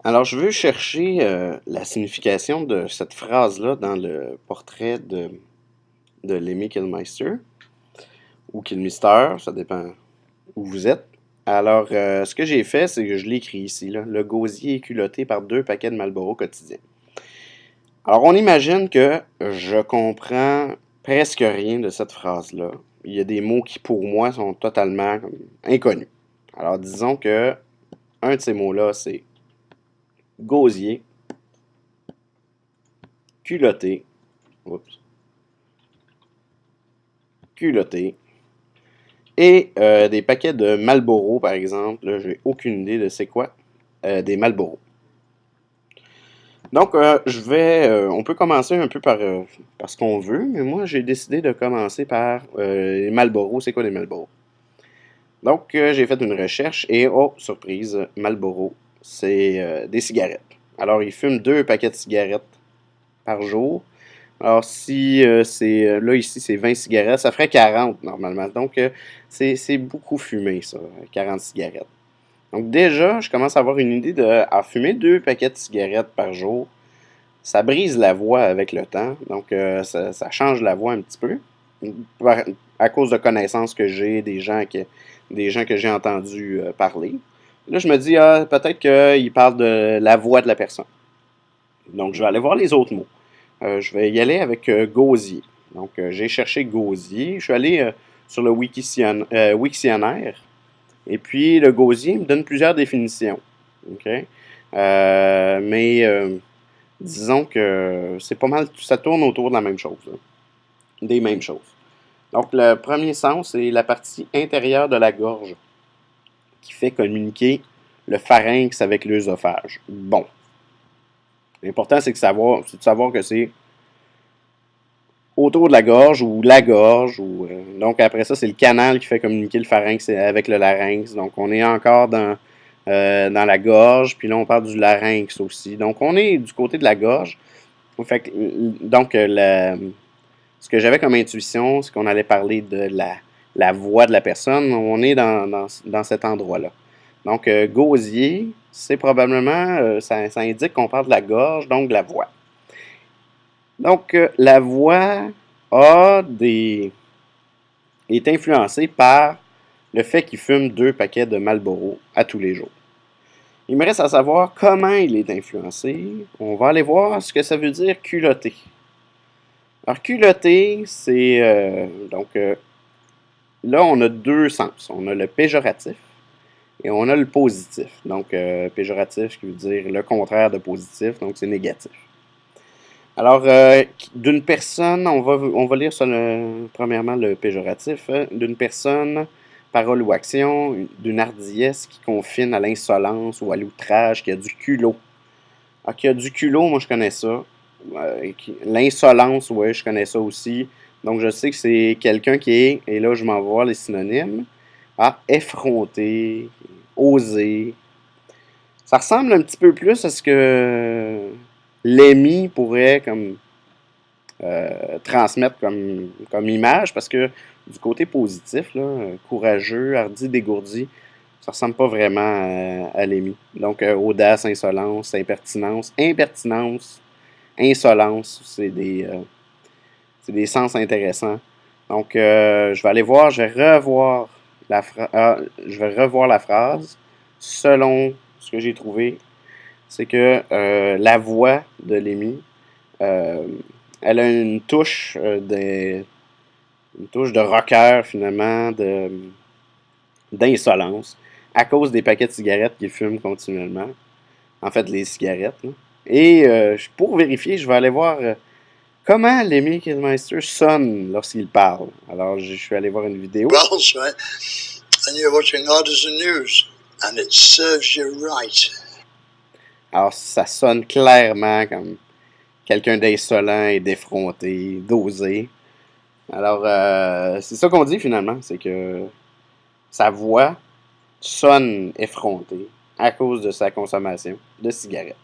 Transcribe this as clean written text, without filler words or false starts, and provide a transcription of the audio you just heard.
Alors, je veux chercher la signification de cette phrase-là dans le portrait de Lemmy Kilmister, ou Kilmister, ça dépend où vous êtes. Alors, ce que j'ai fait, c'est que je l'ai écrit ici, là. Le gosier est culotté par 2 paquets de Marlboro quotidiens. Alors, on imagine que je comprends presque rien de cette phrase-là. Il y a des mots qui, pour moi, sont totalement inconnus. Alors, disons que un de ces mots-là, c'est gosier, culotté, oups, culotté, et des paquets de Marlboro, par exemple. Là, j'ai aucune idée de c'est quoi des Marlboro. Donc, on peut commencer un peu par ce qu'on veut, mais moi, j'ai décidé de commencer par les Marlboro. C'est quoi les Marlboro? Donc, j'ai fait une recherche et, oh, surprise, Marlboro, c'est des cigarettes. Alors, ils fument 2 paquets de cigarettes par jour. Alors, si là, ici, c'est 20 cigarettes, ça ferait 40 normalement. Donc, c'est beaucoup fumé, ça, 40 cigarettes. Donc, déjà, je commence à avoir une idée à fumer 2 paquets de cigarettes par jour. Ça brise la voix avec le temps. Donc, ça change la voix un petit peu. À cause de connaissances que j'ai, des gens que j'ai entendus parler. Là, je me dis, ah, peut-être qu'il parle de la voix de la personne. Donc, je vais aller voir les autres mots. Je vais y aller avec gosier. Donc, j'ai cherché gosier. Je suis allé sur le Wiktionnaire. Et puis, le gosier me donne plusieurs définitions. OK? Mais disons que c'est pas mal, ça tourne autour de la même chose. Là. Des mêmes choses. Donc, le premier sens, c'est la partie intérieure de la gorge qui fait communiquer le pharynx avec l'œsophage. Bon. L'important, c'est de savoir que c'est autour de la gorge ou la gorge. Donc après ça, c'est le canal qui fait communiquer le pharynx avec le larynx. Donc on est encore dans la gorge, puis là on parle du larynx aussi. Donc on est du côté de la gorge. Fait donc ce que j'avais comme intuition, c'est qu'on allait parler de la voix de la personne. On est dans cet endroit-là. Donc gosier, c'est probablement, ça indique qu'on parle de la gorge, donc de la voix. Donc, la voix est influencée par le fait qu'il fume 2 paquets de Marlboro à tous les jours. Il me reste à savoir comment il est influencé. On va aller voir ce que ça veut dire culotté. Alors, culotté, c'est... là, on a 2 sens. On a le péjoratif et on a le positif. Donc, péjoratif, ce qui veut dire le contraire de positif, donc c'est négatif. Alors, d'une personne, on va lire premièrement le péjoratif. D'une personne, parole ou action, d'une hardiesse qui confine à l'insolence ou à l'outrage, qui a du culot. Alors, qui a du culot, moi je connais ça. L'insolence, ouais, je connais ça aussi. Donc, je sais que c'est quelqu'un qui est, et là je m'en vais voir les synonymes, effronté, osé. Ça ressemble un petit peu plus à ce que Lemmy pourrait transmettre comme image, parce que du côté positif, là, courageux, hardi, dégourdi, ça ressemble pas vraiment à Lemmy. Donc, audace, insolence, impertinence, insolence, c'est des sens intéressants. Donc, je vais aller voir, je vais revoir la phrase selon ce que j'ai trouvé. C'est que la voix de Lemmy, euh, elle a une touche de rocker finalement, d'insolence, à cause des paquets de cigarettes qu'il fume continuellement. En fait, les cigarettes. Là. Et pour vérifier, je vais aller voir comment Lemmy Kilmister sonne lorsqu'il parle. Alors, je suis allé voir une vidéo. Growls, right? And you're watching Artisan News, and it serves you right. Alors, ça sonne clairement comme quelqu'un d'insolent et d'effronté, d'osé. Alors, c'est ça qu'on dit finalement, c'est que sa voix sonne effrontée à cause de sa consommation de cigarettes.